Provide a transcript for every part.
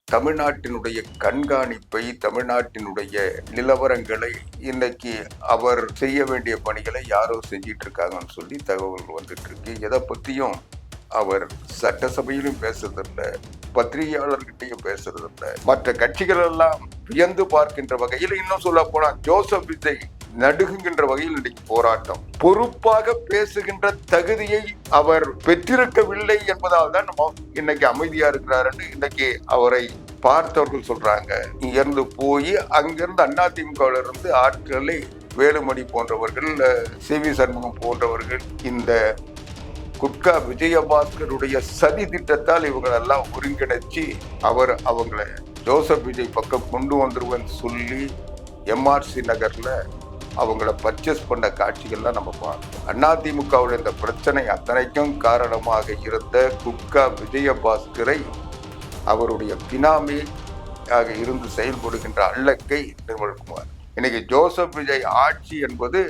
தமிழ்நாட்டினுடைய கண்காணிப்பை, தமிழ்நாட்டினுடைய நிலவரங்களை இன்னைக்கு அவர் செய்ய வேண்டிய பணிகளை யாரோ செஞ்சிட்டு இருக்காங்கன்னு சொல்லி தகவல் வந்துட்டு இருக்கு. எதை பத்தியும் அவர் சட்டசபையிலும் பேசுறதில்லை, பத்திரிகையாளர்கிட்டையும் பேசுறதில்லை. மற்ற கட்சிகள் எல்லாம் வியந்து பார்க்கின்ற வகையில், இன்னும் சொல்ல போனா ஜோசப் விஜய் நடுங்குகின்ற வகையில் இன்னைக்கு போராட்டம். பொறுப்பாக பேசுகின்ற தகுதியை அவர் பெற்றிருக்கவில்லை என்பதால் தான் நம்ம இன்னைக்கு அமைதியா இருக்கிறாருன்னு இன்னைக்கு அவரை பார்த்தவர்கள் சொல்றாங்க. இங்கிருந்து போய் அங்கிருந்து அதிமுகவில் இருந்து ஆட்களை வேலுமணி போன்றவர்கள், சி.வி. சண்முகம் போன்றவர்கள் இந்த குட்கா விஜயபாஸ்கருடைய சதி திட்டத்தால் இவங்களெல்லாம் ஒருங்கிணைச்சு அவங்களை ஜோசப் விஜய் பக்கம் கொண்டு வந்துருவன்னு சொல்லி எம்ஆர்சி நகர்ல அவங்கள பர்ச்சேஸ் பண்ண காட்சிகள்லாம் நம்ம பார்த்தோம். அதிமுகவுடைய இந்த பிரச்சனை அத்தனைக்கும் காரணமாக இருந்த குட்கா விஜயபாஸ்கரை அவருடைய பினாமி ஆக இருந்து செயல்படுகின்ற அல்லக்கை நிர்மல்குமார். இன்னைக்கு ஜோசப் விஜய் ஆட்சி என்பது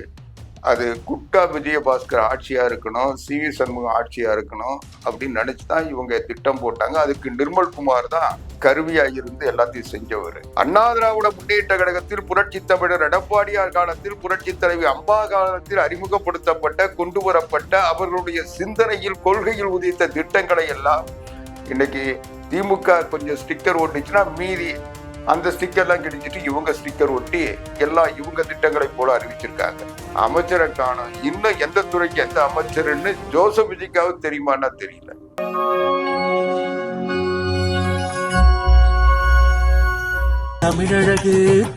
அது குட்கா விஜயபாஸ்கர் ஆட்சியா இருக்கணும், சி.வி. சண்முகம் ஆட்சியா இருக்கணும் அப்படின்னு நினைச்சுதான் இவங்க திட்டம் போட்டாங்க. அதுக்கு நிர்மல்குமார் தான் கருவியா இருந்து எல்லாத்தையும் செஞ்சவர். அண்ணா திராவிட முன்னேற்ற கழகத்தில் புரட்சி தமிழர் எடப்பாடியார் காலத்தில், புரட்சி தலைவி அம்மா காலத்தில் அறிமுகப்படுத்தப்பட்ட, கொண்டு வரப்பட்ட அவர்களுடைய சிந்தனையில், கொள்கையில் உதித்த திட்டங்களை எல்லாம் இன்னைக்கு திமுக கொஞ்சம் ஸ்டிக்கர் ஓட்டுச்சுன்னா மீதி அந்த ஸ்டிக்கர்லாம் கிடைச்சிட்டு இவங்க ஸ்டிக்கர் ஒட்டி எல்லாம் இவங்க திட்டங்களை போல அறிவிச்சிருக்காங்க. அமைச்சரை காணும். இன்னும் எந்த துறைக்கு எந்த அமைச்சர்ன்னு ஜோசப் விஜய்க்காவது தெரியுமான்னா தெரியல. தமிழழகு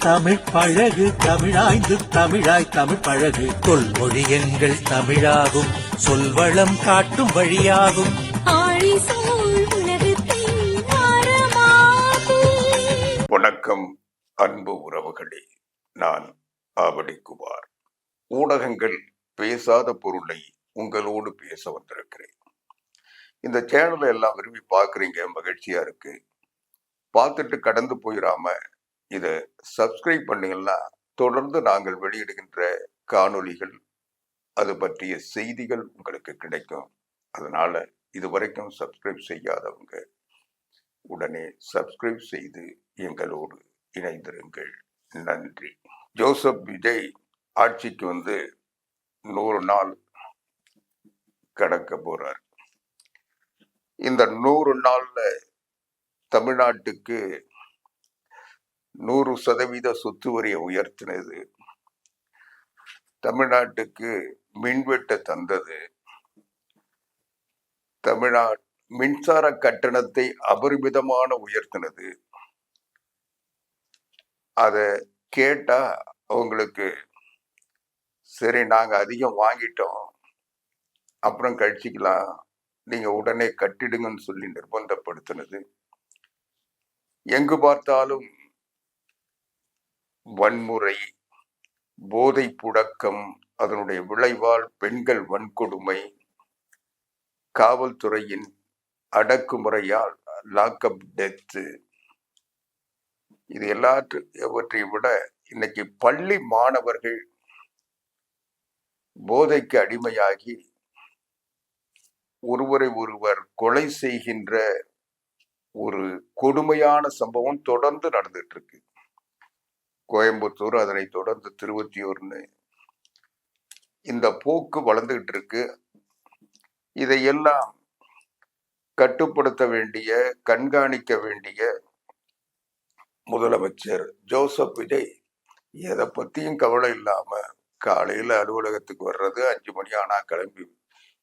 தமிழ் பழகு, தமிழாய்ந்து தமிழாய் தமிழ் பழகு, தொல்மொழி எங்கள் தமிழாகும், சொல்வளம் காட்டும் வழியாகும். வணக்கம் அன்பு உறவுகளே, நான் ஆவடிக்குமார். ஊடகங்கள் பேசாத பொருளை உங்களோடு பேச வந்திருக்கிறேன். இந்த சேனலை எல்லாம் விரும்பி பார்க்குறீங்க, மகிழ்ச்சியா இருக்கு. பார்த்துட்டு கடந்து போயிடாம இதை சப்ஸ்கிரைப் பண்ணீங்கன்னா தொடர்ந்து நாங்கள் வெளியிடுகின்ற காணொளிகள், அது பற்றிய செய்திகள் உங்களுக்கு கிடைக்கும். அதனால இதுவரைக்கும் சப்ஸ்கிரைப் செய்யாதவங்க உடனே சப்ஸ்கிரைப் செய்து எங்களோடு இணைந்திருங்கள். நன்றி. ஜோசப் விஜய் ஆட்சிக்கு வந்து 100 நாள் கடக்க போறார். இந்த 100 நாள்ல தமிழ்நாட்டுக்கு 100% சொத்து வரியை உயர்த்தினது, தமிழ்நாட்டுக்கு மின்வெட்டை தந்தது, தமிழ்நாடு மின்சார கட்டணத்தை அபரிமிதமான உயர்த்தினது. அத கேட்டா அவங்களுக்கு சரி நாங்க அதிகம் வாங்கிட்டோம், அப்புறம் கழிச்சிக்கலாம், நீங்க உடனே கட்டிடுங்கன்னு சொல்லி நிர்பந்தப்படுத்தினது. எங்கு பார்த்தாலும் வன்முறை, போதை புழக்கம், அதனுடைய விளைவால் பெண்கள் வன்கொடுமை, காவல்துறையின் அடக்குமுறையால் லாக்அப் டெத்து, இது எல்லாவற்றையும் விட இன்னைக்கு பள்ளி மாணவர்கள் போதைக்கு அடிமையாகி ஒருவரை ஒருவர் கொலை செய்கின்ற ஒரு கொடுமையான சம்பவம் தொடர்ந்து நடந்துட்டு இருக்கு. கோயம்புத்தூர், அதனை தொடர்ந்து திருவொற்றியூர்னு இந்த போக்கு வளர்ந்துகிட்டு இருக்கு. இதையெல்லாம் கட்டுப்படுத்த வேண்டிய, கண்காணிக்க வேண்டிய முதலமைச்சர் ஜோசப் விஜய் எதை பத்தியும் கவலை இல்லாம காலையில அலுவலகத்துக்கு வர்றது, 5 மணி ஆனா கிளம்பி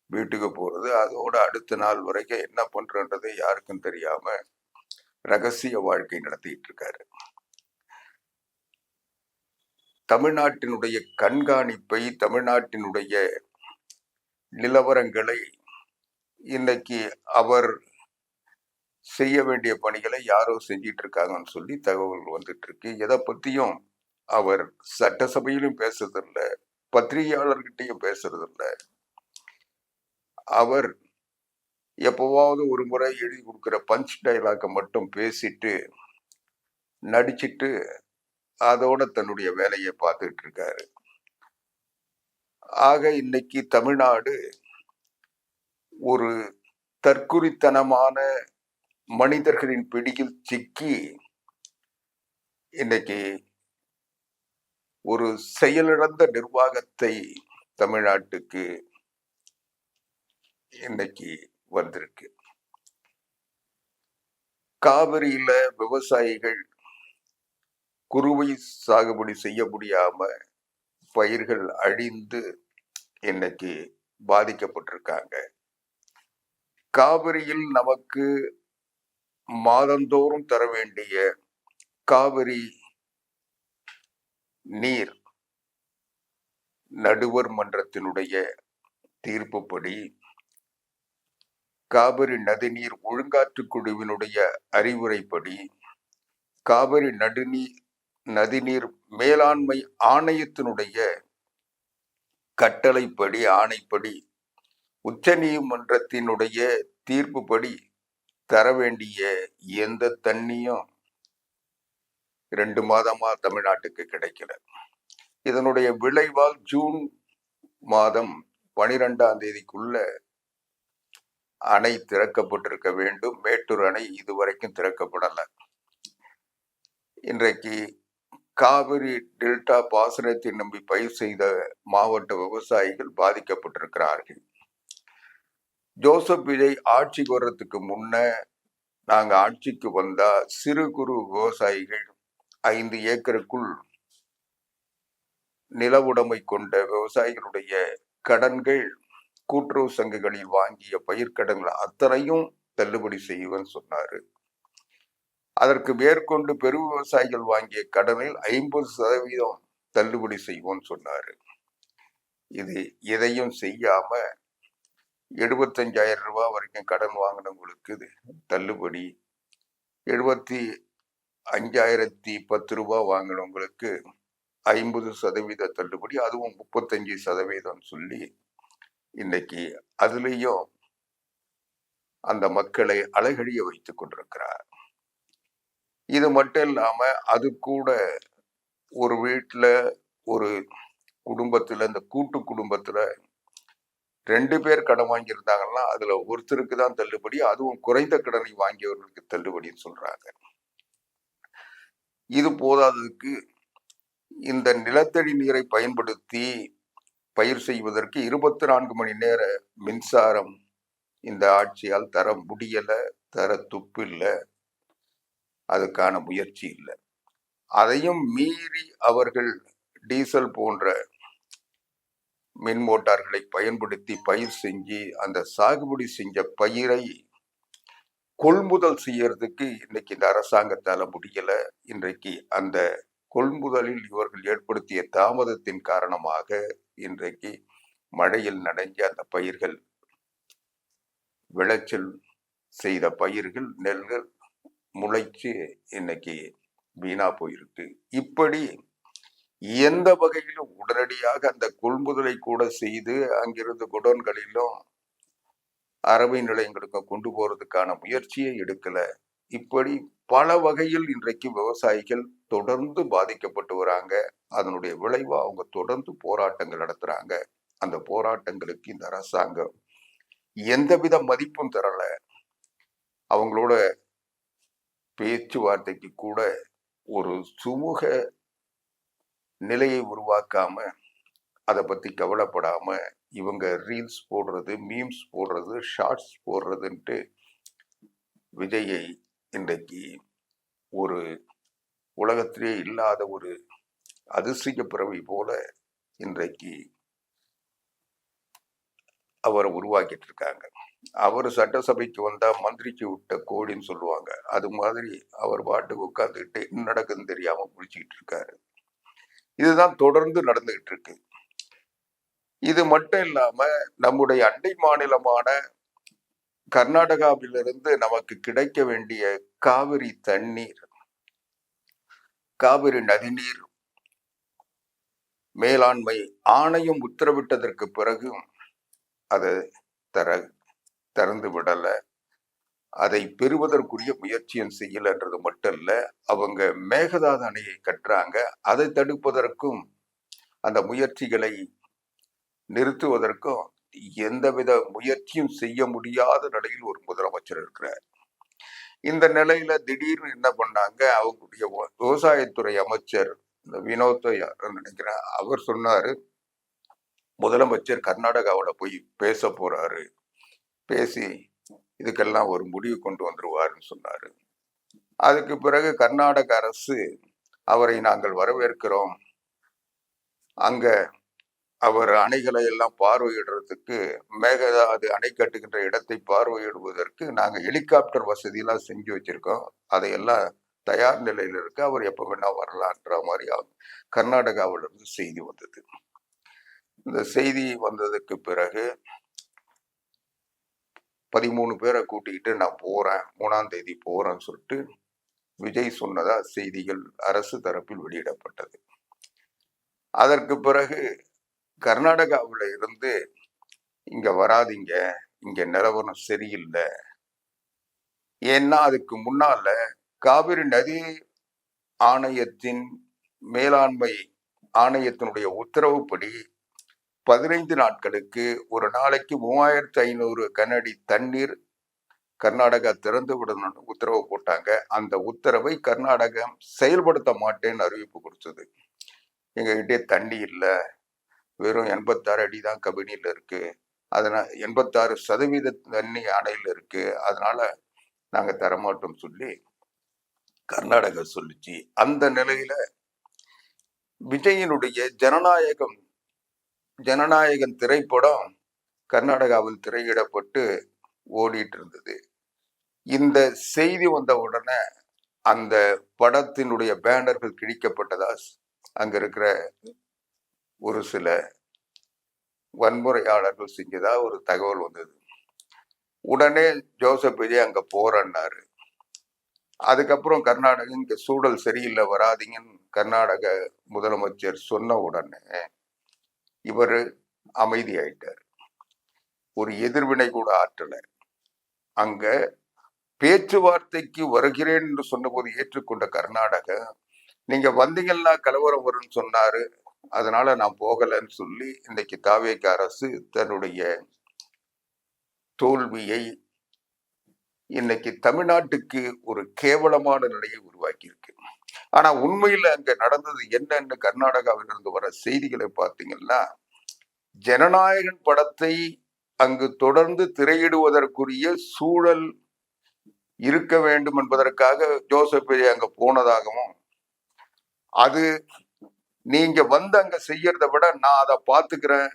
வீட்டுக்கு போறது, அதோட அடுத்த நாள் வரைக்கும் என்ன பண்றன்றதை யாருக்கும் தெரியாம ரகசிய வாழ்க்கை நடத்திட்டு இருக்காரு. தமிழ்நாட்டினுடைய கண்காணிப்பை, தமிழ்நாட்டினுடைய நிலவரங்களை இன்னைக்கு அவர் செய்ய வேண்டிய பணிகளை யாரோ செஞ்சிட்டு இருக்காங்கன்னு சொல்லி தகவல் வந்துட்டு இருக்கு. எதை பத்தியும் அவர் சட்டசபையிலும் பேசுறதில்லை, பத்திரிகையாளர்கிட்டையும் பேசுறதில்லை. அவர் எப்பவாவது ஒரு முறை எழுதி கொடுக்குற பஞ்ச் டைலாக மட்டும் பேசிட்டு நடிச்சிட்டு அதோட தன்னுடைய வேலையை பார்த்துட்டு இருக்காரு. ஆக இன்னைக்கு தமிழ்நாடு ஒரு தற்குறித்தனமான மனிதர்களின் பிடியில் சிக்கி இன்னைக்கு ஒரு செயலிழந்த நிர்வாகத்தை தமிழ்நாட்டுக்கு இன்னைக்கு வந்திருக்கு. காவிரியில விவசாயிகள் குறுவை சாகுபடி செய்ய முடியாம பயிர்கள் அழிந்து இன்னைக்கு பாதிக்கப்பட்டிருக்காங்க. காவிரியில் நமக்கு மாதந்தோறும் தர வேண்டிய காவிரி நீர் நடுவர் மன்றத்தினுடைய தீர்ப்புப்படி காவிரி நதிநீர் ஒழுங்காற்று குழுவினுடைய அறிவுரைப்படி காவிரி நதிநீர் மேலாண்மை ஆணையத்தினுடைய கட்டளைப்படி ஆணைப்படி உச்ச நீதிமன்றத்தினுடைய தீர்ப்புப்படி தர வேண்டிய எந்த தண்ணியும் 2 மாதமா தமிழ்நாட்டுக்கு கிடைக்கல. இதனுடைய விளைவால் ஜூன் மாதம் 12ஆம் தேதிக்குள்ள அணை திறக்கப்பட்டிருக்க வேண்டும். மேட்டூர் அணை இதுவரைக்கும் திறக்கப்படல. இன்றைக்கு காவிரி டெல்டா பாசனத்தை நம்பி பயிர் செய்த மாவட்ட விவசாயிகள் பாதிக்கப்பட்டிருக்கிறார்கள். ஜோசப் விஜய் ஆட்சிக்கு வர்றதுக்கு முன்ன நாங்க ஆட்சிக்கு வந்தா சிறு குறு விவசாயிகள் 5 ஏக்கருக்குள் நில உடைமை கொண்ட விவசாயிகளுடைய கடன்கள் கூட்டுறவு சங்கங்களில் வாங்கிய பயிர்க்கடன்கள் அத்தனையும் தள்ளுபடி செய்வேன்னு சொன்னாரு. அதற்கு மேற்கொண்டு பெரு விவசாயிகள் வாங்கிய கடனில் 50% தள்ளுபடி செய்வோம்னு சொன்னாரு. இது எதையும் செய்யாம 75,000 ரூபாய் வரைக்கும் கடன் வாங்கினவங்களுக்கு தள்ளுபடி, 75,010 ரூபாய் வாங்கினவங்களுக்கு 50% தள்ளுபடி, அதுவும் 35% சொல்லி இன்னைக்கு அதுலேயும் அந்த மக்களை அலைகழிய வைத்துக் கொண்டிருக்கிறார். இது மட்டும் இல்லாம அது கூட ஒரு வீட்டுல ஒரு குடும்பத்துல, இந்த கூட்டு குடும்பத்துல 2 பேர் கடன் வாங்கியிருந்தாங்கன்னா அதுல ஒருத்தருக்கு தான் தள்ளுபடி, அதுவும் குறைந்த கடனை வாங்கியவர்களுக்கு தள்ளுபடின்னு சொல்றாங்க. இது போதாததுக்கு இந்த நிலத்தடி நீரை பயன்படுத்தி பயிர் செய்வதற்கு 24 மணி நேர மின்சாரம் இந்த ஆட்சியால் தர முடியல, தர துப்பில்லை, அதுக்கான முயற்சி இல்லை. அதையும் மீறி அவர்கள் டீசல் போன்ற மின் மோட்டார்களை பயன்படுத்தி பயிர் செஞ்சு அந்த சாகுபடி செஞ்ச பயிரை கொள்முதல் செய்யறதுக்கு இன்னைக்கு இந்த அரசாங்கத்தால முடியல. இன்றைக்கு அந்த கொள்முதலில் இவர்கள் ஏற்படுத்திய தாமதத்தின் காரணமாக இன்றைக்கு மழையில் நனைஞ்ச அந்த பயிர்கள், விளைச்சல் செய்த பயிர்கள், நெல்கள் முளைச்சு இன்னைக்கு வீணா போயிருக்கு. இப்படி எந்த வகையிலும் உடனடியாக அந்த கொள்முதலை கூட செய்து அங்கிருந்து குடோன்களிலும் அரவை நிலையங்களுக்கு கொண்டு போறதுக்கான முயற்சியை எடுக்கல. இப்படி பல வகையில் இன்றைக்கு விவசாயிகள் தொடர்ந்து பாதிக்கப்பட்டு வராங்க. அதனுடைய விளைவா அவங்க தொடர்ந்து போராட்டங்கள் நடத்துறாங்க. அந்த போராட்டங்களுக்கு இந்த அரசாங்கம் எந்தவித மதிப்பும் தரல. அவங்களோட பேச்சுவார்த்தைக்கு கூட ஒரு சுமூக நிலையை உருவாக்காம, அதை பத்தி கவலைப்படாம இவங்க ரீல்ஸ் போடுறது, மீம்ஸ் போடுறது, ஷார்ட்ஸ் போடுறதுன்ட்டு விஜயை இன்றைக்கு ஒரு உலகத்திலே இல்லாத ஒரு அதிசய பிறவி போல இன்றைக்கு அவரை உருவாக்கிட்டு இருக்காங்க. அவர் சட்டசபைக்கு வந்தா மந்திரிக்கு விட்ட கோடின்னு சொல்லுவாங்க. அது மாதிரி அவர் பாட்டுக்கு உட்கார்ந்துக்கிட்டு என்ன நடக்குதுன்னு தெரியாம முடிச்சுக்கிட்டு இருக்காரு. இதுதான் தொடர்ந்து நடந்துகிட்டு இருக்கு. இது மட்டும் இல்லாம நம்முடைய அண்டை மாநிலமான கர்நாடகாவிலிருந்து நமக்கு கிடைக்க வேண்டிய காவிரி தண்ணீர், காவிரி நதிநீர் மேலாண்மை ஆணையம் உத்தரவிட்டதற்கு பிறகு அதை திறந்து விடல. அதை பெறுவதற்குரிய முயற்சியும் செய்யலன்றது மட்டும் இல்ல, அவங்க மேகதாது அணையை கட்டுறாங்க. அதை தடுப்பதற்கும் அந்த முயற்சிகளை நிறுத்துவதற்கும் எந்தவித முயற்சியும் செய்ய முடியாத நிலையில் ஒரு முதலமைச்சர் இருக்கிறார். இந்த நிலையில திடீர்னு என்ன பண்ணாங்க, அவங்களுடைய விவசாயத்துறை அமைச்சர் இந்த வினோத் யாருன்னு நினைக்கிறேன், அவர் சொன்னாரு, முதலமைச்சர் கர்நாடகாவுல போய் பேச போறாரு, பேசி இதுக்கெல்லாம் ஒரு முடிவு கொண்டு வந்துருவாருன்னு சொன்னாரு. அதுக்கு பிறகு கர்நாடக அரசு அவரை நாங்கள் வரவேற்கிறோம், அங்க அவர் அணைகளை எல்லாம் பார்வையிடுறதுக்கு மேகதாது அணை கட்டுகின்ற இடத்தை பார்வையிடுவதற்கு நாங்க ஹெலிகாப்டர் வசதி எல்லாம் செஞ்சு வச்சிருக்கோம், அதையெல்லாம் தயார் நிலையில இருக்கு, அவர் எப்ப வேணா வரலான்ற மாதிரி கர்நாடகாவில இருந்து செய்தி வந்தது. இந்த செய்தி வந்ததுக்கு பிறகு 13 பேரை கூட்டிக்கிட்டு நான் போறேன், 3ஆம் தேதி போறேன்னு சொல்லிட்டு விஜய் சொன்னதா செய்திகள் அரசு தரப்பில் வெளியிடப்பட்டது. அதற்கு பிறகு கர்நாடகாவில் இருந்து இங்க வராதீங்க, இங்க நிலவரம் சரியில்லை, ஏன்னா அதுக்கு முன்னால காவிரி நதி ஆணையத்தின் மேலாண்மை ஆணையத்தினுடைய உத்தரவுப்படி 15 நாட்களுக்கு ஒரு நாளைக்கு 3500 கனஅடி தண்ணீர் கர்நாடகா திறந்து விடணும்னு உத்தரவு போட்டாங்க. அந்த உத்தரவை கர்நாடகம் செயல்படுத்த மாட்டேன்னு அறிவிப்பு கொடுத்தது. எங்ககிட்டே தண்ணி இல்லை, வெறும் 86 அடி தான் கபினியில் இருக்கு, அதனால 86% தண்ணி அணையில் இருக்கு, அதனால நாங்க தரமாட்டோம் சொல்லி கர்நாடகா சொல்லிச்சு. அந்த நிலையில விஜயனுடைய ஜனநாயகன் திரைப்படம் கர்நாடகாவில் திரையிடப்பட்டு ஓடிட்டு இருந்தது. இந்த செய்தி வந்த உடனே அந்த படத்தினுடைய பேனர்கள் கிழிக்கப்பட்டதா அங்க இருக்கிற ஒரு சில வன்முறையாளர்கள் செஞ்சதா ஒரு தகவல் வந்தது. உடனே ஜோசப் விஜய் அங்க போறன்னாரு. அதுக்கப்புறம் கர்நாடகா இங்க சூழல் சரியில்லை, வராதிங்கன்னு கர்நாடக முதலமைச்சர் சொன்ன உடனே இவர் அமைதி ஆயிட்டார், ஒரு எதிர்வினை கூட ஆற்றல. அங்க பேச்சுவார்த்தைக்கு வருகிறேன் என்று சொன்னபோது ஏற்றுக்கொண்ட கர்நாடகா, நீங்க வந்தீங்கன்னா கலவரம் வரும்னு சொன்னாரு, அதனால நான் போகலன்னு சொல்லி இன்னைக்கு தாவேக அரசு தன்னுடைய தோல்வியை இன்னைக்கு தமிழ்நாட்டுக்கு ஒரு கேவலமான நிலையை உருவாக்கி இருக்கு. ஆனா உண்மையில அங்க நடந்தது என்னன்னு கர்நாடகாவிலிருந்து வர செய்திகளை பார்த்தீங்கன்னா, ஜனநாயகன் படத்தை அங்கு தொடர்ந்து திரையிடுவதற்குரிய சூழல் இருக்க வேண்டும் என்பதற்காக ஜோசப் விஜய் அங்க போனதாகவும், அது நீங்க வந்து அங்க செய்யறதை விட நான் அதை பார்த்துக்கிறேன்,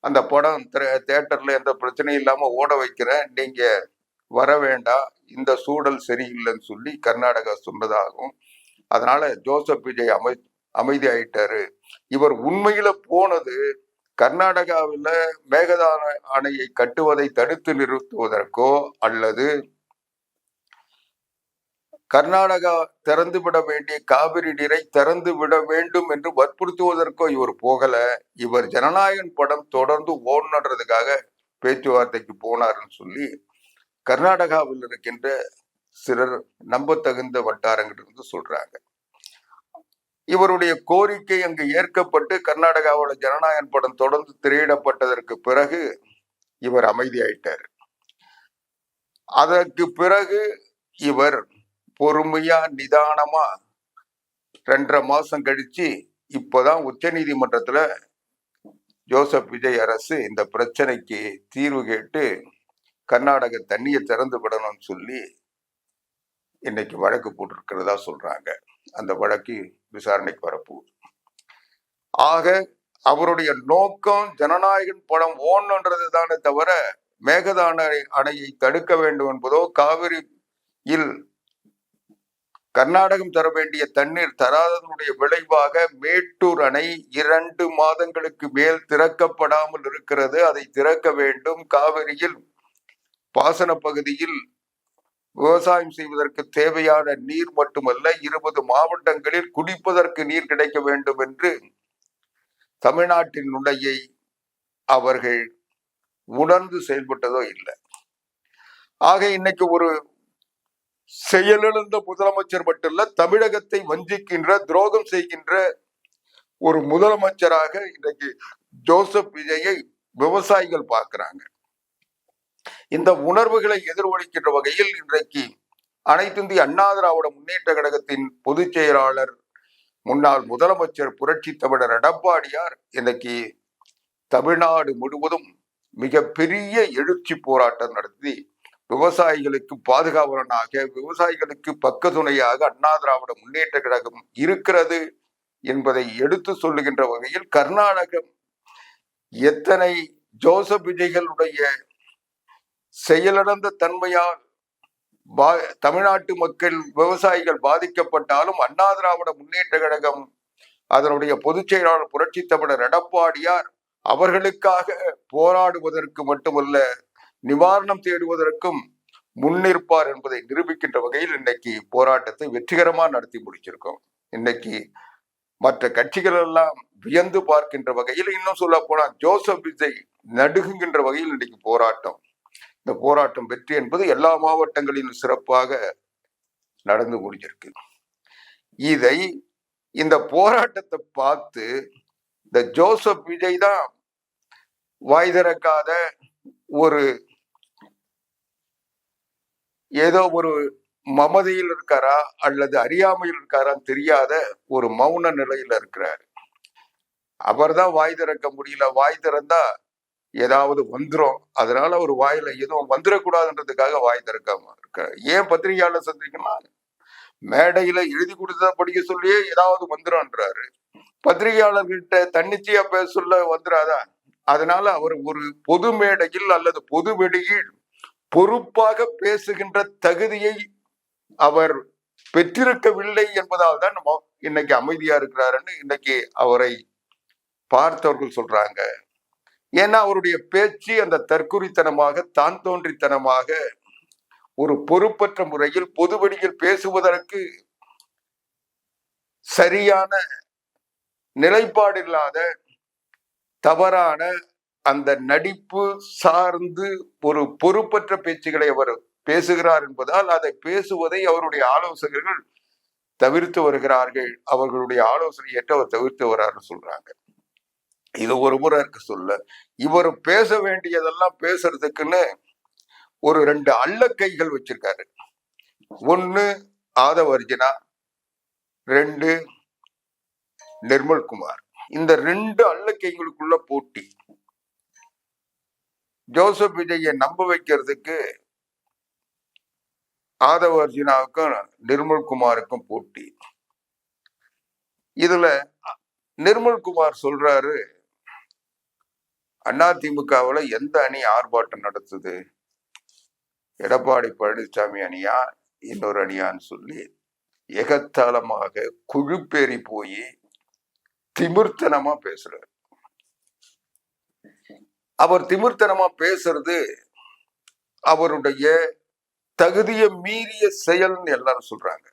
அந்த படம் தியேட்டர்ல எந்த பிரச்சனையும் இல்லாம ஓட வைக்கிறேன், நீங்க வர வேண்டாம், இந்த சூழல் சரியில்லைன்னு சொல்லி கர்நாடகா சொன்னதாகவும், அதனால ஜோசப் விஜய் அமைதி ஆயிட்டாரு. இவர் உண்மையில போனது கர்நாடகாவில் மேகதாது அணையை கட்டுவதை தடுத்து நிறுத்துவதற்கோ அல்லது கர்நாடகா திறந்து விட வேண்டிய காவிரி நீரை திறந்து விட வேண்டும் என்று வற்புறுத்துவதற்கோ இவர் போகல. இவர் ஜனநாயகன் படம் தொடர்ந்து ஓடணுன்றதுக்காக பேச்சுவார்த்தைக்கு போனாருன்னு சொல்லி கர்நாடகாவில் இருக்கின்ற சிலர் நம்பத்தகுந்த வட்டாரங்களிலிருந்து சொல்றாங்க. இவருடைய கோரிக்கை அங்கு ஏற்கப்பட்டு கர்நாடகாவோட ஜனநாயகன் படம் தொடர்ந்து திரையிடப்பட்டதற்கு பிறகு இவர் அமைதியாயிட்டார். அதற்கு பிறகு இவர் பொறுமையா நிதானமா 2.5 மாசம் கழிச்சு இப்பதான் உச்ச நீதிமன்றத்துல ஜோசப் விஜய் அரசு இந்த பிரச்சனைக்கு தீர்வு கேட்டு கர்நாடக தண்ணியை திறந்து விடணும்னு சொல்லி இன்னைக்கு வழக்கு போட்டிருக்கிறதா சொல்றாங்க. அந்த வழக்கு விசாரணைக்கு வரப்போகுது. ஆக அவருடைய நோக்கம் ஜனநாயகன் படம் ஓடணுன்றது தானே தவிர மேகதாது அணையை தடுக்க வேண்டும் என்பதோ, காவிரியில் கர்நாடகம் தர வேண்டிய தண்ணீர் தராதனுடைய விளைவாக மேட்டூர் அணை 2 மாதங்களுக்கு மேல் திறக்கப்படாமல் இருக்கிறது, அதை திறக்க வேண்டும், காவிரியில் பாசன பகுதியில் விவசாயம் செய்வதற்கு தேவையான நீர் மட்டுமல்ல 20 மாவட்டங்களில் குடிப்பதற்கு நீர் கிடைக்க வேண்டும் என்று தமிழ்நாட்டின் நுழையை அவர்கள் உணர்ந்து செயல்பட்டதோ இல்லை. ஆக இன்னைக்கு ஒரு செயலிழந்த முதலமைச்சர் மட்டுமல்ல, தமிழகத்தை வஞ்சிக்கின்ற துரோகம் செய்கின்ற ஒரு முதலமைச்சராக இன்றைக்கு ஜோசப் விஜயை விவசாயிகள் பார்க்கிறாங்க. இந்த உணர்வுகளை எதிரொலிக்கின்ற வகையில் இன்றைக்கு அனைத்திந்திய அண்ணா திராவிட முன்னேற்ற கழகத்தின் பொதுச் செயலாளர் முன்னாள் முதலமைச்சர் புரட்சி தமிழர் எடப்பாடியார் இன்னைக்கு தமிழ்நாடு முழுவதும் மிகப்பெரிய எழுச்சி போராட்டம் நடத்தி விவசாயிகளுக்கு பாதுகாவலனாக, விவசாயிகளுக்கு பக்கத்துணையாக அண்ணா திராவிட முன்னேற்ற கழகம் இருக்கிறது என்பதை எடுத்து சொல்லுகின்ற வகையில் கர்நாடகம் எத்தனை ஜோசப் விஜய்களுடைய செயலிழந்த தன்மையால் தமிழ்நாட்டு மக்கள் விவசாயிகள் பாதிக்கப்பட்டாலும் அண்ணா திராவிட முன்னேற்ற கழகம் அதனுடைய பொதுச் செயலாளர் புரட்சி தமிழர் எடப்பாடியார் அவர்களுக்காக போராடுவதற்கு மட்டுமல்ல, நிவாரணம் தேடுவதற்கும் முன்னிற்பார் என்பதை நிரூபிக்கின்ற வகையில் இன்னைக்கு போராட்டத்தை வெற்றிகரமா நடத்தி முடிச்சிருக்கோம். இன்னைக்கு மற்ற கட்சிகள் எல்லாம் வியந்து பார்க்கின்ற வகையில், இன்னும் சொல்ல போனா ஜோசப் விஜய் நடுங்குகின்ற வகையில் இன்னைக்கு போராட்டம். இந்த போராட்டம் வெற்றி என்பது எல்லா மாவட்டங்களிலும் சிறப்பாக நடந்து முடிஞ்சிருக்கு. இந்த போராட்டத்தை பார்த்து இந்த ஜோசப் விஜய் தான் வாய் திறக்காத ஏதோ ஒரு மமதையில் இருக்காரா அல்லது அறியாமையில் இருக்காரான்னு தெரியாத ஒரு மௌன நிலையில இருக்கிறாரு. அவர் தான் வாய் திறக்க முடியல. வாய் திறந்தா ஏதாவது வந்துரும், அதனால ஒரு வாயில எதுவும் வந்துடக்கூடாதுன்றதுக்காக வாய் திறக்காம இருக்காரு. ஏன் பத்திரிகையாளர் சந்திக்கலாம், மேடையில எழுதி கொடுத்தா படிக்க சொல்லியே ஏதாவது வந்துரும்ன்றாரு. பத்திரிகையாளர்கிட்ட தன்னிச்சையா பேச சொல்ல வந்துடாதா? அதனால அவர் ஒரு பொது மேடையில் அல்லது பொது வெளியில் பொறுப்பாக பேசுகின்ற தகுதியை அவர் பெற்றிருக்கவில்லை என்பதால் தான் நம்ம இன்னைக்கு அமைதியா இருக்கிறாருன்னு இன்னைக்கு அவரை பார்த்தவர்கள் சொல்றாங்க. ஏன்னா அவருடைய பேச்சு அந்த தற்குறித்தனமாக, தான் தோன்றித்தனமாக, ஒரு பொறுப்பற்ற முறையில் பொதுவெளியில் பேசுவதற்கு சரியான நிலைப்பாடு இல்லாத தவறான அந்த நடிப்பு சார்ந்து ஒரு பொறுப்பற்ற பேச்சுகளை அவர் பேசுகிறார் என்பதால் அதை பேசுவதை அவருடைய ஆலோசகர்கள் தவிர்த்து வருகிறார்கள். அவர்களுடைய ஆலோசனை ஏற்று அவர் தவிர்த்து வர்றாருன்னு சொல்றாங்க. இது ஒரு முறை இருக்கு சொல்ல. இவர் பேச வேண்டியதெல்லாம் பேசுறதுக்குன்னு ஒரு 2 அல்லக்கைகள் வச்சிருக்காரு. 1 ஆதவர்ஜினா, 2 நிர்மல்குமார். இந்த 2 அல்லக்கைகளுக்குள்ள போட்டி. ஜோசப் விஜயை நம்ப வைக்கிறதுக்கு ஆதவர்ஜினாவுக்கும் நிர்மல்குமாருக்கும் போட்டி. இதுல நிர்மல்குமார் சொல்றாரு, அதிமுகவுல எந்த அணி ஆர்ப்பாட்டம் நடத்துது, எடப்பாடி பழனிசாமி அணியா இன்னொரு அணியான்னு சொல்லி எகத்தாளமாக குழுப்பேறி போய் திமிர்த்தனமா பேசுறாரு. அவர் திமிர்த்தனமா பேசுறது அவருடைய தகுதியை மீறிய செயல்னு எல்லாரும் சொல்றாங்க.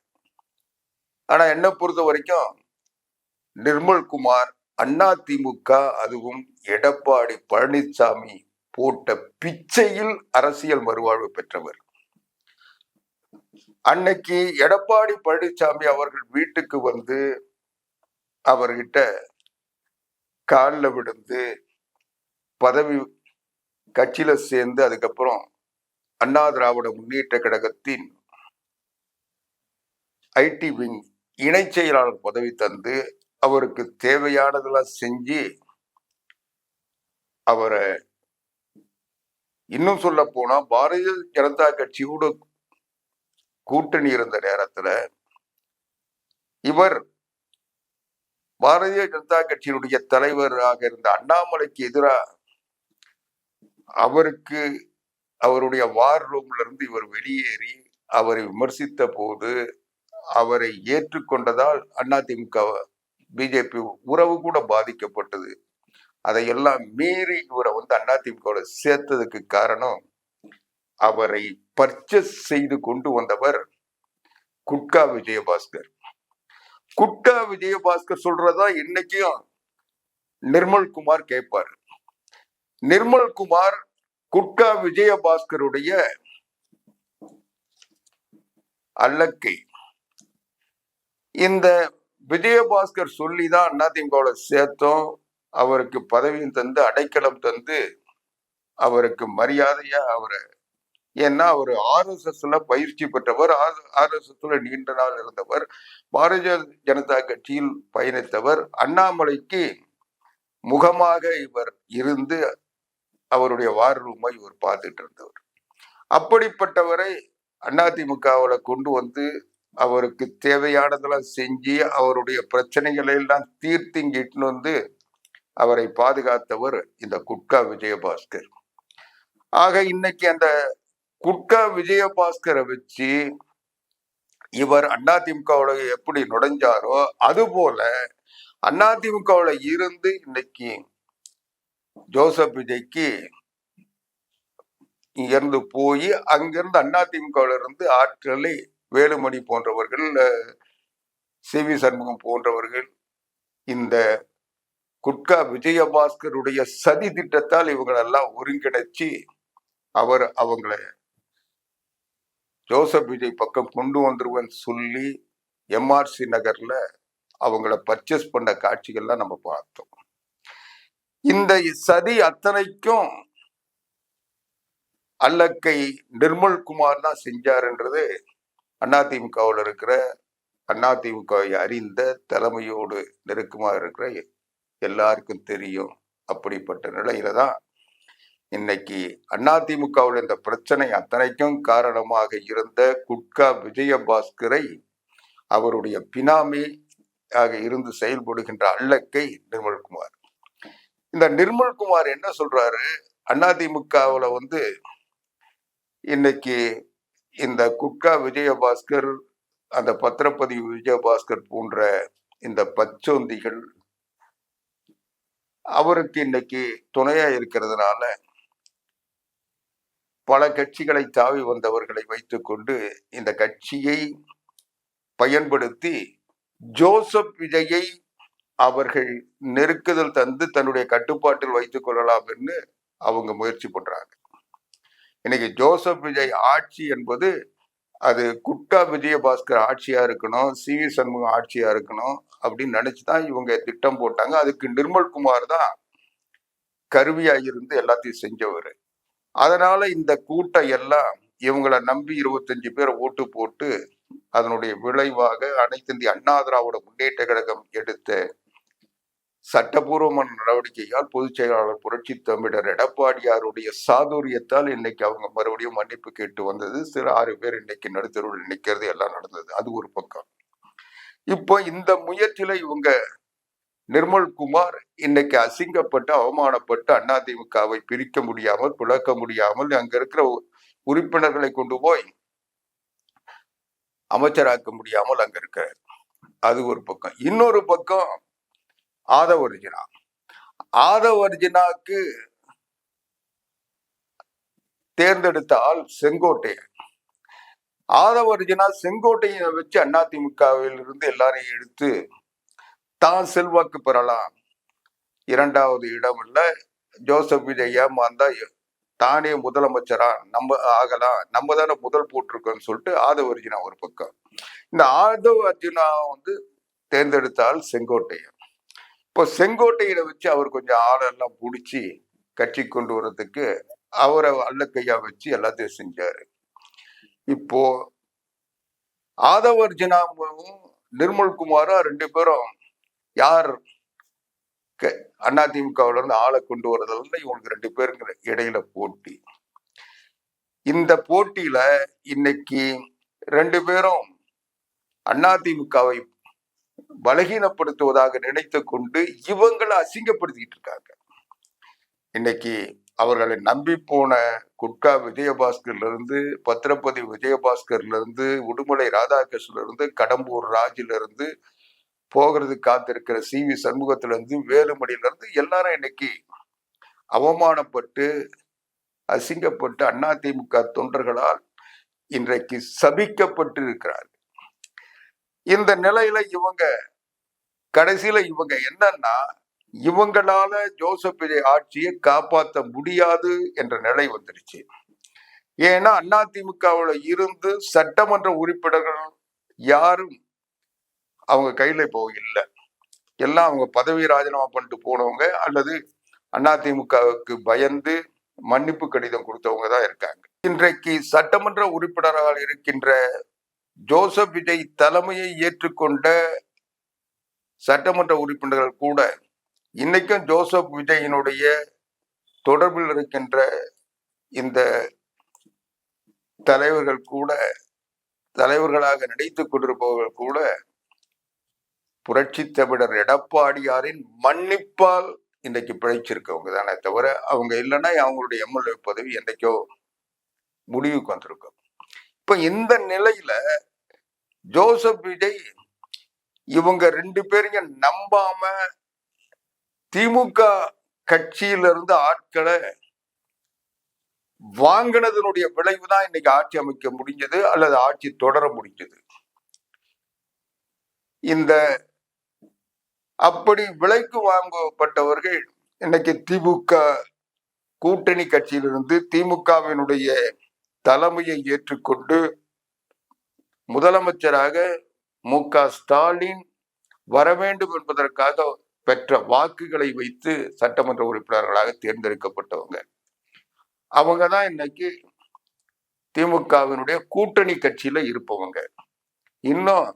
ஆனா என்ன பொறுத்த வரைக்கும் நிர்மல்குமார் அதிமுக, அதுவும் எடப்பாடி பழனிசாமி போட்ட பிச்சையில் அரசியல் மறுவாழ்வு பெற்றவர். அன்னைக்கு எடப்பாடி பழனிசாமி அவர்கள் வீட்டுக்கு வந்து அவர்கிட்ட காலில் விழுந்து பதவி கட்சியில சேர்ந்து அதுக்கப்புறம் அண்ணா திராவிட முன்னேற்ற கழகத்தின் ஐடி விங் இணை செயலாளர் பதவி தந்து அவருக்கு தேவையானதெல்லாம் செஞ்சு அவரை, இன்னும் சொல்ல போனா பாரதிய ஜனதா கட்சியோட கூட்டணி இருந்த நேரத்துல இவர் பாரதிய ஜனதா கட்சியினுடைய தலைவராக இருந்த அண்ணாமலைக்கு எதிராக அவருக்கு அவருடைய வார் ரூம்ல இருந்து இவர் வெளியேறி அவரை விமர்சித்த போது அவரை ஏற்றுக்கொண்டதால் அதிமுக பிஜேபி உறவு கூட பாதிக்கப்பட்டது. அதையெல்லாம் மீறி இவரை அதிமுக சேர்த்ததுக்கு காரணம் அவரை பர்ச்சேஸ் செய்து கொண்டு வந்தவர் குட்கா விஜயபாஸ்கர். குட்கா விஜயபாஸ்கர் சொல்றதா இன்னைக்கும் நிர்மல்குமார் கேட்பார். நிர்மல்குமார் குட்கா விஜயபாஸ்கருடைய அல்லக்கை. இந்த விஜயபாஸ்கர் சொல்லிதான் அதிமுக சேர்த்தோம், அவருக்கு பதவியும் தந்து அடைக்கலம் தந்து அவருக்கு மரியாதையா அவரை ஏன்னா அவர் ஆர்எஸ்எஸ்ல பயிற்சி பெற்றவர், ஆர்எஸ்எஸ்ல நீண்ட நாள் இருந்தவர், பாரதிய ஜனதா கட்சியில் பயணித்தவர். அண்ணாமலைக்கு முகமாக இவர் இருந்து அவருடைய வார் ரூமை இவர் பார்த்துட்டு இருந்தவர். அப்படிப்பட்டவரை அதிமுகவுல கொண்டு வந்து அவருக்கு தேவையானதெல்லாம் செஞ்சு அவருடைய பிரச்சனைகளை எல்லாம் தீர்த்து இங்கிட்டு வந்து அவரை பாதுகாத்தவர் இந்த குட்கா விஜயபாஸ்கர். ஆக இன்னைக்கு அந்த குட்கா விஜயபாஸ்கரை வச்சு இவர் அதிமுகவுல எப்படி நுழைஞ்சாரோ அதுபோல அதிமுகவுல இருந்து இன்னைக்கு ஜோசப் விஜய்க்கு இங்கிருந்து போய் அங்கிருந்து அதிமுகவுல இருந்து ஆட்களை வேலுமணி போன்றவர்கள், சி வி சண்முகம் போன்றவர்கள் இந்த குட்கா விஜயபாஸ்கருடைய சதி திட்டத்தால் இவங்களெல்லாம் ஒருங்கிணைச்சு அவங்கள ஜோசப் விஜய் பக்கம் கொண்டு வந்துருவேன்னு சொல்லி எம்ஆர்சி நகர்ல அவங்கள பர்ச்சேஸ் பண்ண காட்சிகள்லாம் நம்ம பார்த்தோம். இந்த சதி அத்தனைக்கும் அல்லக்கை நிர்மல்குமார் தான் செஞ்சாருன்றது அதிமுகவில் இருக்கிற அதிமுகவை அறிந்த தலைமையோடு நெருக்கமாக இருக்கிற எல்லாருக்கும் தெரியும். அப்படிப்பட்ட நிலையில தான் இன்னைக்கு அதிமுகவில் இந்த பிரச்சனை அத்தனைக்கும் காரணமாக இருந்த குட்கா விஜயபாஸ்கரை அவருடைய பினாமி ஆக இருந்து செயல்படுகின்ற அல்லக்கை நிர்மல்குமார். இந்த நிர்மல்குமார் என்ன சொல்றாரு, அதிமுகவுல வந்து இன்னைக்கு இந்த குட்கா விஜயபாஸ்கர், அந்த பத்திரப்பதிவு விஜயபாஸ்கர் போன்ற இந்த பச்சோந்திகள் அவருக்கு இன்னைக்கு துணையா இருக்கிறதுனால பல கட்சிகளை தாவி வந்தவர்களை வைத்துக்கொண்டு இந்த கட்சியை பயன்படுத்தி ஜோசப் விஜயை அவர்கள் நெருக்குதல் தந்து தன்னுடைய கட்டுப்பாட்டில் வைத்துக் கொள்ளலாம் என்று அவங்க முயற்சி பண்றாங்க. இன்னைக்கு ஜோசப் விஜய் ஆட்சி என்பது அது குட்கா விஜயபாஸ்கர் ஆட்சியா இருக்கணும், சி வி சண்முகம் ஆட்சியா இருக்கணும் அப்படின்னு நினைச்சுதான் இவங்க திட்டம் போட்டாங்க. அதுக்கு நிர்மல்குமார் தான் கருவியா இருந்து எல்லாத்தையும் செஞ்சவர். அதனால இந்த கூட்டம் எல்லாம் இவங்களை நம்பி 25 பேரை ஓட்டு போட்டு அதனுடைய விளைவாக அனைத்து இந்திய அண்ணா திராவிட முன்னேற்ற கழகம் எடுத்த சட்டபூர்வமான நடவடிக்கையால் பொதுச் செயலாளர் புரட்சி தமிழர் எடப்பாடியாருடைய சாதுரியத்தால் இன்னைக்கு அவங்க மறுபடியும் மன்னிப்பு கேட்டு வந்தது. சில 6 பேர் இன்னைக்கு நடுத்தருவில் நிற்கிறது, எல்லாம் நடந்தது. அது ஒரு பக்கம். இப்போ இந்த முயற்சியில இவங்க நிர்மல்குமார் இன்னைக்கு அசிங்கப்பட்டு அவமானப்பட்டு அதிமுகவை பிரிக்க முடியாமல் பிளக்க முடியாமல் அங்க இருக்கிற உறுப்பினர்களை கொண்டு போய் அமைச்சராக்க முடியாமல் அங்க இருக்காரு. அது ஒரு பக்கம். இன்னொரு பக்கம் ஆதவர்ஜினாக்கு தேர்ந்தெடுத்த ஆள் செங்கோட்டையன். ஆதவர்ஜினா செங்கோட்டையனை வச்சு அதிமுகவில் இருந்து எல்லாரையும் எடுத்து தான் செல்வாக்கு பெறலாம். 2வது இடம் இல்ல, ஜோசப் விஜய் ஏமாந்தா தானே முதலமைச்சரா நம்ம ஆகலாம், நம்ம தானே முதல் போட்டிருக்கோம்னு சொல்லிட்டு ஆதவர்ஜினா ஒரு பக்கம். இந்த ஆதவர்ஜினா வந்து தேர்ந்தெடுத்தால் செங்கோட்டையன். இப்போ செங்கோட்டையில வச்சு அவர் கொஞ்சம் ஆளெல்லாம் பிடிச்சி கட்சி கொண்டு வர்றதுக்கு அவரை அல்லக்கையா வச்சு எல்லாத்தையும் செஞ்சாரு. இப்போ ஆதவர்ஜினாவும் நிர்மல்குமாரும் 2 பேரும் யார் அதிமுகவுல இருந்து ஆளை கொண்டு வர்றதுல இவங்களுக்கு 2 பேருக்கு இடையில போட்டி. இந்த போட்டியில இன்னைக்கு 2 பேரும் அதிமுகவை பலகீனப்படுத்துவதாக நினைத்து கொண்டு இவங்களை அசிங்கப்படுத்திட்டு இருக்காங்க. இன்னைக்கு அவர்களை நம்பி போன குட்கா விஜயபாஸ்கர்ல இருந்து, பத்திரப்பதி விஜயபாஸ்கர்ல இருந்து, உடுமலை ராதாகிருஷ்ணன்ல இருந்து, கடம்பூர் ராஜில இருந்து போகிறது காத்திருக்கிற சி வி சண்முகத்துல இருந்து, வேலுமணியில இருந்து எல்லாரும் இன்னைக்கு அவமானப்பட்டு அசிங்கப்பட்டு அதிமுக தொண்டர்களால் இன்றைக்கு சபிக்கப்பட்டு இருக்கிறார்கள். இந்த நிலையில இவங்க கடைசியில இவங்க என்னன்னா, இவங்களால ஜோசப் விஜய் ஆட்சியை காப்பாற்ற முடியாது என்ற நிலை வந்துருச்சு. ஏன்னா அதிமுகவுல இருந்து சட்டமன்ற உறுப்பினர்கள் யாரும் அவங்க கையில இப்போ இல்லை. எல்லாம் அவங்க பதவி ராஜினாமா பண்ணிட்டு போனவங்க அல்லது அதிமுகவுக்கு பயந்து மன்னிப்பு கடிதம் கொடுத்தவங்க தான் இருக்காங்க. இன்றைக்கு சட்டமன்ற உறுப்பினராக இருக்கின்ற ஜோசப் விஜய் தலைமையை ஏற்றுக்கொண்ட சட்டமன்ற உறுப்பினர்கள் கூட இன்னைக்கும் ஜோசப் விஜயினுடைய தொடர்பில் இருக்கின்ற இந்த தலைவர்களாக நடித்துக் கொண்டிருப்பவர்கள் கூட புரட்சி தமிழர் எடப்பாடியாரின் மன்னிப்பால் இன்றைக்கு பிழைச்சிருக்கவங்க தானே தவிர அவங்க இல்லைன்னா அவங்களுடைய எம்எல்ஏ பதவி என்றைக்கோ முடிவுக்கு வந்திருக்கும். இப்ப இந்த நிலையில ஜோசப் விஜய் இவங்க 2 பேரையும் நம்பாம திமுக கட்சியிலிருந்து ஆட்களை வாங்கினதனுடைய விளைவுதான் இன்னைக்கு ஆட்சி அமைக்க முடிஞ்சது அல்லது ஆட்சி தொடர முடிஞ்சது. இந்த அப்படி விலைக்கு வாங்கப்பட்டவர்கள் இன்னைக்கு திமுக கூட்டணி கட்சியிலிருந்து திமுகவினுடைய தலைமையை ஏற்றுக்கொண்டு முதலமைச்சராக மு.க. ஸ்டாலின் வர வேண்டும் என்பதற்காக பெற்ற வாக்குகளை வைத்து சட்டமன்ற உறுப்பினர்களாக தேர்ந்தெடுக்கப்பட்டவங்க. அவங்க தான் இன்னைக்கு திமுகவினுடைய கூட்டணி கட்சியில இருப்பவங்க. இன்னும்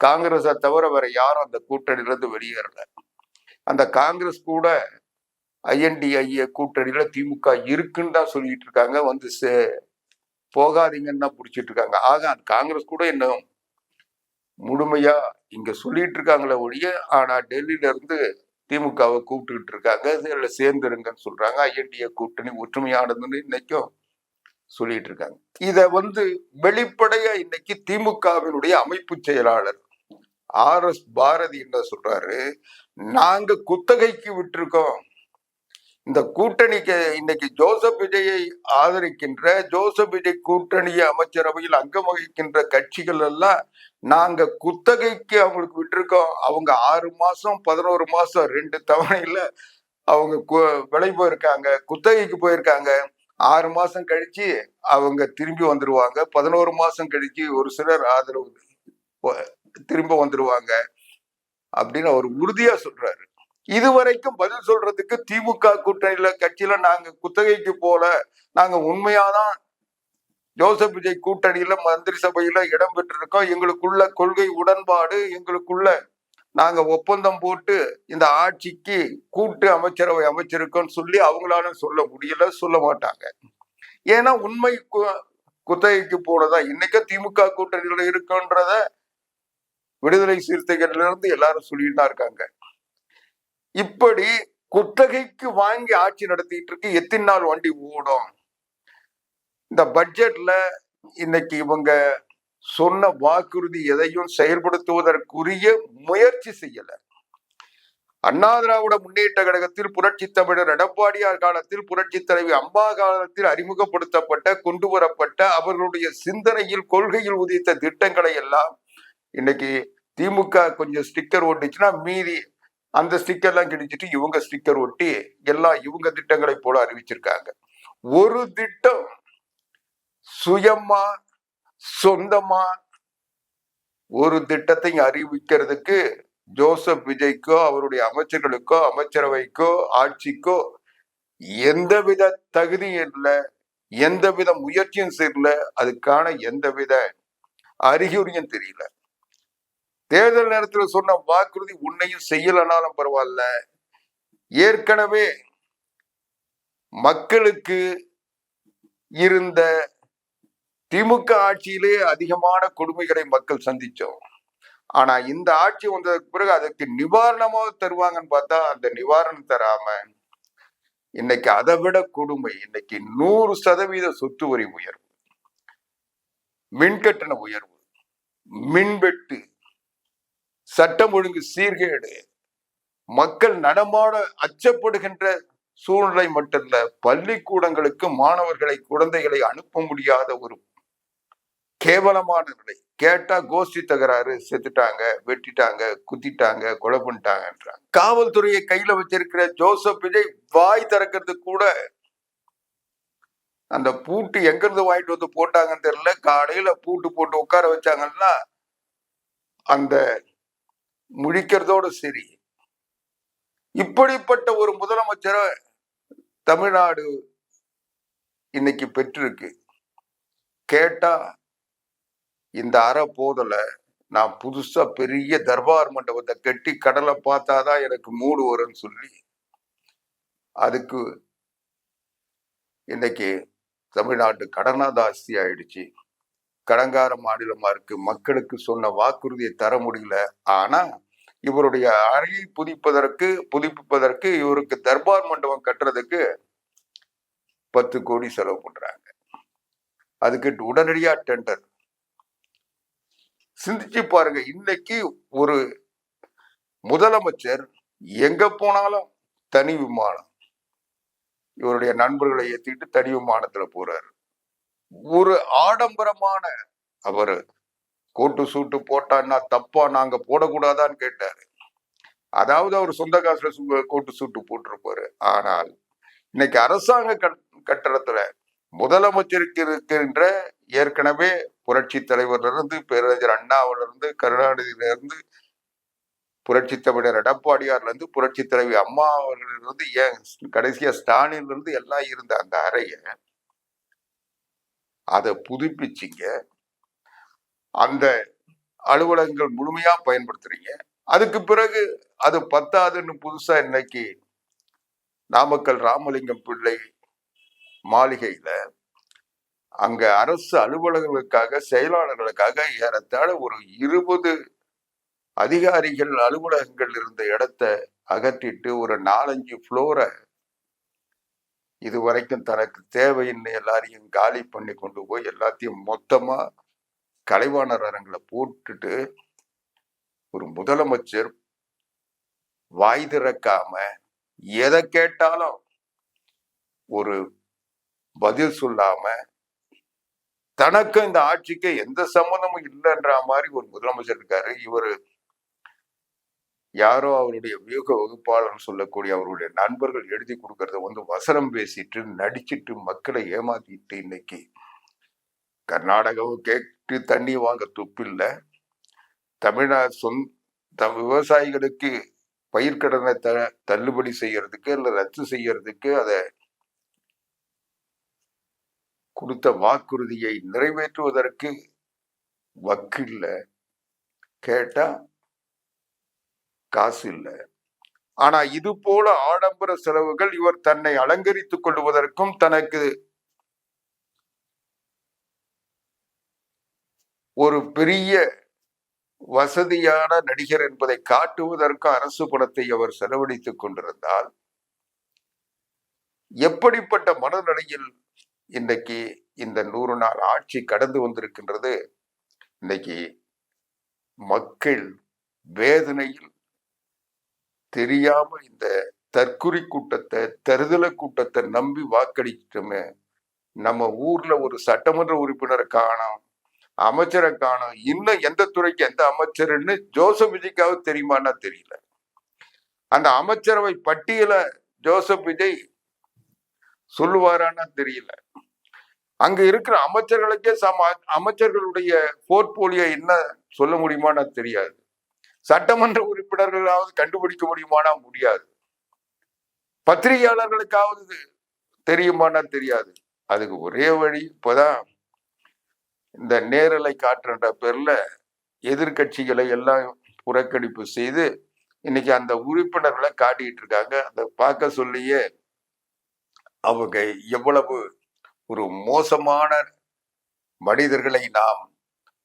காங்கிரஸை தவிர வேற யாரும் அந்த கூட்டணியிலிருந்து வெளியேறல. அந்த காங்கிரஸ் கூட INDIA கூட்டணியில திமுக இருக்குன்னு தான் சொல்லிட்டு இருக்காங்க. வந்து போகாதீங்கன்னு தான் பிடிச்சிட்டு இருக்காங்க. ஆக அந்த காங்கிரஸ் கூட இன்னும் முழுமையா இங்க சொல்லிட்டு இருக்காங்களே ஒழிய, ஆனா டெல்லியில இருந்து திமுகவை கூப்பிட்டுக்கிட்டு இருக்காங்க. இதுல சேர்ந்துருங்கன்னு சொல்றாங்க. INDA கூட்டணி ஒற்றுமையானதுன்னு இன்னைக்கும் சொல்லிட்டு இருக்காங்க. இத வெளிப்படையா இன்னைக்கு திமுகவினுடைய அமைப்பு செயலாளர் RS பாரதி என்ன சொல்றாரு, நாங்க குத்தகைக்கு விட்டிருக்கோம். இந்த கூட்டணிக்கு இன்னைக்கு ஜோசப் விஜயை ஆதரிக்கின்ற ஜோசப் விஜய் கூட்டணி அமைச்சரவையில் அங்கம் வகிக்கின்ற கட்சிகள் எல்லாம் நாங்க குத்தகைக்கு அவங்களுக்கு விட்டிருக்கோம். அவங்க 6 மாசம் 11 மாசம் 2 தவணையில அவங்க விலை போயிருக்காங்க, குத்தகைக்கு போயிருக்காங்க. 6 மாசம் கழிச்சு அவங்க திரும்பி வந்துருவாங்க. 11 மாசம் கழிச்சு ஒரு சிலர் ஆதரவு திரும்ப வந்துருவாங்க அப்படின்னு அவர் உறுதியா சொல்றாரு. இதுவரைக்கும் பதில் சொல்றதுக்கு திமுக கூட்டணியில கட்சியில நாங்க குத்தகைக்கு போல, நாங்க உண்மையாதான் ஜோசப் விஜய் கூட்டணியில மந்திரி சபையில இடம் பெற்றிருக்கோம், எங்களுக்குள்ள கொள்கை உடன்பாடு, எங்களுக்குள்ள நாங்க ஒப்பந்தம் போட்டு இந்த ஆட்சிக்கு கூட்டு அமைச்சரவை அமைச்சிருக்கோம்னு சொல்லி அவங்களால சொல்ல முடியல, சொல்ல மாட்டாங்க. ஏன்னா உண்மை குத்தகைக்கு போனதா இன்னைக்கு திமுக கூட்டணியில இருக்குன்றத விடுதலை சிறுத்தைகள்ல இருந்து எல்லாரும் சொல்லிட்டு தான் இருக்காங்க. இப்படி குத்தகைக்கு வாங்கி ஆட்சி நடத்திட்டு இருக்கு. எத்தனை நாள் வண்டி ஓடும்? இந்த பட்ஜெட்ல இன்னைக்கு இவங்க சொன்ன வாக்குறுதி எதையும் செயல்படுத்துவதற்குரிய முயற்சி செய்யல. அண்ணா திராவிட முன்னேற்ற கழகத்தில் புரட்சி தமிழர் எடப்பாடியார் காலத்தில், புரட்சி தலைவி அம்மா காலத்தில் அறிமுகப்படுத்தப்பட்ட கொண்டு வரப்பட்ட அவர்களுடைய சிந்தனையில் கொள்கையில் உதித்த திட்டங்களை எல்லாம் இன்னைக்கு திமுக கொஞ்சம் ஸ்டிக்கர் ஒட்டிச்சுன்னா மீதி அந்த ஸ்டிக்கர்லாம் கிடைச்சிட்டு இவங்க ஸ்டிக்கர் ஒட்டி எல்லாம் இவங்க திட்டங்களை போல அறிவிச்சிருக்காங்க. ஒரு திட்டம் சுயமா சொந்தமா ஒரு திட்டத்தை அறிவிக்கிறதுக்கு ஜோசப் விஜய்க்கோ அவருடைய அமைச்சர்களுக்கோ அமைச்சரவைக்கோ ஆட்சிக்கோ எந்தவித தகுதியும் இல்லை, எந்தவித முயற்சியும் செய்யல, அதுக்கான எந்தவித அறிகுறியும் தெரியல. தேர்தல் நேரத்துல சொன்ன வாக்குறுதி உன்னையும் செய்யலனாலும் பரவாயில்ல, ஏற்கனவே மக்களுக்கு இருந்த திமுக ஆட்சியிலே அதிகமான கொடுமைகளை மக்கள் சந்திச்சோம். ஆனா இந்த ஆட்சி வந்ததுக்கு பிறகு அதுக்கு நிவாரணமாக தருவாங்கன்னு பார்த்தா அந்த நிவாரணம் தராம இன்னைக்கு அதை விட கொடுமை, இன்னைக்கு 100% சொத்து வரி உயர்வு, மின்கட்டண உயர்வு, மின்வெட்டு, சட்டம் ஒழுங்கு சீர்கேடு, மக்கள் நடமாட அச்சப்படுகின்ற சூழ்நிலை மட்டும் இல்ல, பள்ளிக்கூடங்களுக்கு மாணவர்களை குழந்தைகளை அனுப்ப முடியாத ஒரு கேவலமான நிலை. கேட்டா கோஷ்டி தகராறு, செத்துட்டாங்க, வெட்டிட்டாங்க, குத்திட்டாங்க, கொலை பண்ணிட்டாங்கன்றாங்க. காவல்துறையை கையில வச்சிருக்கிற ஜோசப் விஜய் வாய் திறக்கிறது கூட அந்த பூட்டு எங்க இருந்து வாங்கிட்டு வந்து போட்டாங்கன்னு தெரியல. காலையில பூட்டு போட்டு உட்கார வச்சாங்கன்னா அந்த முழிக்கிறதோடு சரி. இப்படிப்பட்ட ஒரு முதலமைச்சரை தமிழ்நாடு இன்னைக்கு பெற்றிருக்கு. கேட்டா இந்த அறை போதல, நான் புதுசா பெரிய தர்பார் மண்டபத்தை கட்டி கடலை பார்த்தாதான் எனக்கு மூடு வரும்னு சொல்லி அதுக்கு இன்னைக்கு தமிழ்நாட்டு கடனாதாசி ஆயிடுச்சு. கடங்கார மாநிலமா இருக்கு. மக்களுக்கு சொன்ன வாக்குறுதியை தர முடியல. ஆனா இவருடைய அறையை புதுப்பிப்பதற்கு இவருக்கு தர்பார் மண்டபம் கட்டுறதுக்கு 10 கோடி செலவு பண்றாங்க. அதுக்கு உடனடியா டெண்டர். சிந்திச்சு பாருங்க. இன்னைக்கு ஒரு முதலமைச்சர் எங்க போனாலும் தனி விமானம், இவருடைய நண்பர்களை ஏத்திட்டு தனி விமானத்துல போறாரு. ஒரு ஆடம்பரமான, அவரு கோட்டு சூட்டு போட்டான்னா தப்பா நாங்க போடக்கூடாதான்னு கேட்டாரு. அதாவது அவர் சொந்த காசுல கோட்டு சூட்டு போட்டிருப்பாரு. ஆனால் இன்னைக்கு அரசாங்க கட்டடத்துல முதலமைச்சருக்கு இருக்கின்ற ஏற்கனவே புரட்சி தலைவர்ல இருந்து, பேரறிஞர் அண்ணாவில இருந்து, கருணாநிதியில இருந்து, புரட்சி தமிழர் எடப்பாடியார்ல இருந்து, புரட்சி தலைவி அம்மா அவர்களிலிருந்து, ஏன் கடைசியா ஸ்டாலின்ல இருந்து எல்லாம் இருந்த அந்த அறைய அதை புதுப்பிச்சிங்க. அந்த அலுவலகங்கள் முழுமையா பயன்படுத்துறீங்க. அதுக்கு பிறகு அது பத்தாதுன்னு புதுசா இன்னைக்கு நாமக்கல் ராமலிங்கம் பிள்ளை மாளிகையில அங்க அரசு அலுவலர்களுக்காக, செயலாளர்களுக்காக ஏறத்தாழ ஒரு 20 அதிகாரிகள் அலுவலகங்கள் இருந்த இடத்த அகற்றிட்டு ஒரு 4-5 ஃப்ளோரை இதுவரைக்கும் தனக்கு தேவைன்னு எல்லாரையும் காலி பண்ணி கொண்டு போய் எல்லாத்தையும் மொத்தமா கலைவாணர் அரங்களை போட்டுட்டு ஒரு முதலமைச்சர் வாய் திறக்காம எதை கேட்டாலும் ஒரு பதில் சொல்லாம, தனக்கு இந்த ஆட்சிக்கு எந்த சம்மந்தமும் இல்லைன்ற மாதிரி ஒரு முதலமைச்சர் இருக்காரு. இவரு யாரோ அவருடைய வியூக வகுப்பாளர் சொல்லக்கூடிய அவருடைய நண்பர்கள் எழுதி கொடுக்கறத வசனம் பேசிட்டு நடிச்சிட்டு மக்களை ஏமாத்திட்டு இன்னைக்கு கர்நாடகாவும் கேட்டு தண்ணி வாங்க துப்பில்ல. தமிழ்நாடு விவசாயிகளுக்கு பயிர்க்கடனை தள்ளுபடி செய்யறதுக்கு இல்ல ரத்து செய்யறதுக்கு அதை கொடுத்த வாக்குறுதியை நிறைவேற்றுவதற்கு வக்கில்ல. கேட்டா காசு இல்லை. ஆனா இது போல ஆடம்பர செலவுகள் இவர் தன்னை அலங்கரித்துக் கொள்வதற்கும், தனக்கு ஒரு பெரிய வசதியான நடிகர் என்பதை காட்டுவதற்கும் அரசு பணத்தை அவர் செலவழித்துக் கொண்டிருந்தால் எப்படிப்பட்ட மனநிலையில் இன்னைக்கு இந்த 100 நாள் ஆட்சி கடந்து வந்திருக்கின்றது. இன்னைக்கு மக்கள் வேதனையில் தெரியாம இந்த தற்குறி கூட்டத்தை, தருதல கூட்டத்தை நம்பி வாக்களிச்சிட்டோமே. நம்ம ஊர்ல ஒரு சட்டமன்ற உறுப்பினரை காணோம், அமைச்சரை காணோம். இன்னும் எந்த துறைக்கு எந்த அமைச்சர்ன்னு ஜோசப் விஜய்க்காவது தெரியுமான்னா தெரியல. அந்த அமைச்சரவை பட்டியல ஜோசப் விஜய் சொல்லுவாரான்னா தெரியல. அங்க இருக்கிற அமைச்சர்களுக்கே அமைச்சர்களுடைய போர்ட்போலியோ என்ன சொல்ல முடியுமான்னா தெரியாது. சட்டமன்ற உறுப்பினர்களாவது கண்டுபிடிக்க முடியுமானா முடியாது. பத்திரிகையாளர்களுக்காவது தெரியுமானா தெரியாது. அதுக்கு ஒரே வழி, இப்பதான் இந்த நேரலை காற்றுன்ற பேர்ல எதிர்கட்சிகளை எல்லாம் புறக்கணிப்பு செய்து இன்னைக்கு அந்த உறுப்பினர்களை காட்டிட்டு இருக்காங்க. அதை பார்க்க சொல்லியே அவங்க எவ்வளவு ஒரு மோசமான மனிதர்களை நாம்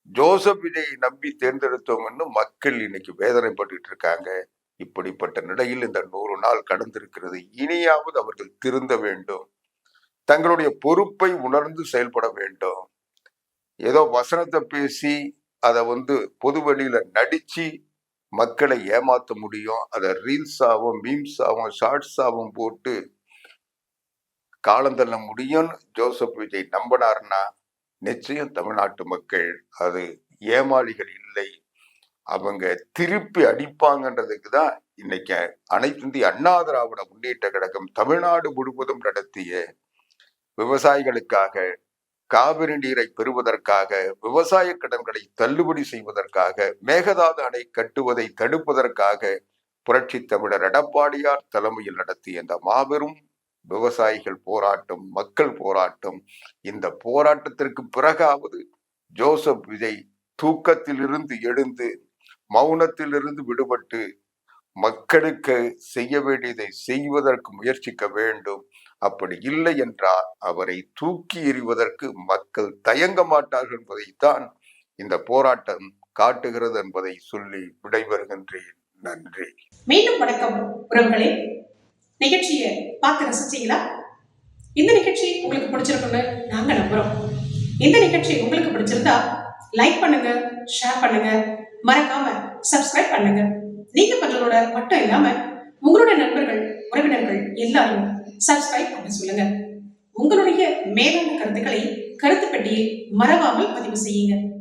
ஜோசப் விஜயை நம்பி தேர்ந்தெடுத்தோம்னு மக்கள் இன்னைக்கு வேதனைப்பட்டு இருக்காங்க. இப்படிப்பட்ட நிலையில் இந்த 100 நாள் கடந்திருக்கிறது. இனியாவது அவர்கள் திருந்த வேண்டும், தங்களுடைய பொறுப்பை உணர்ந்து செயல்பட வேண்டும். ஏதோ வசனத்தை பேசி அதை பொது வெளியில நடிச்சு மக்களை ஏமாத்த முடியும். அதை ரீல்ஸாவும் மீம்ஸாவும் ஷார்ட்ஸாவும் போட்டு காலந்தள்ள முடியும்னு ஜோசப் விஜய் நம்பினார்னா நிச்சயம் தமிழ்நாட்டு மக்கள் அது ஏமாளிகள் இல்லை, அவங்க திருப்பி அடிப்பாங்கன்றதுக்கு தான் இன்னைக்கு அனைத்து இந்திய அண்ணா திராவிட முன்னேற்ற கழகம் தமிழ்நாடு முழுவதும் நடத்திய விவசாயிகளுக்காக, காவிரி நீரை பெறுவதற்காக, விவசாய கடன்களை தள்ளுபடி செய்வதற்காக, மேகதாது அணை கட்டுவதை தடுப்பதற்காக புரட்சி தமிழர் எடப்பாடியார் தலைமையில் நடத்திய இந்த மாபெரும் விவசாயிகள் போராட்டம், மக்கள் போராட்டம். இந்த போராட்டத்திற்கு பிறகாவது ஜோசப் விஜய் தூக்கத்திலிருந்து எழுந்து, மௌனத்திலிருந்து விடுபட்டு மக்களுக்கு செய்ய வேண்டியதை செய்வதற்கு முயற்சிக்க வேண்டும். அப்படி இல்லை என்றால் அவரை தூக்கி எறிவதற்கு மக்கள் தயங்க மாட்டார்கள் என்பதைத்தான் இந்த போராட்டம் காட்டுகிறது என்பதை சொல்லி விடைபெறுகின்றேன். நன்றி. மீண்டும் வணக்கம் உறவுகளே. நிகழ்ச்சியை பார்த்து ரசிச்சீங்களா? இந்த நிகழ்ச்சி உங்களுக்கு பிடிச்சிருக்குன்னு நாங்க நம்புறோம். இந்த நிகழ்ச்சி உங்களுக்கு பிடிச்சிருந்தா லைக் பண்ணுங்க, ஷேர் பண்ணுங்க, மறக்காம சப்ஸ்கிரைப் பண்ணுங்க. நீங்க பண்றதோட மட்டும் இல்லாம உங்களுடைய நண்பர்கள், உறவினர்கள் எல்லாரும் சப்ஸ்கிரைப் பண்ண சொல்லுங்க. உங்களுடைய மேலான கருத்துக்களை கருத்து பெட்டியில் மறவாமல் பதிவு செய்யுங்க.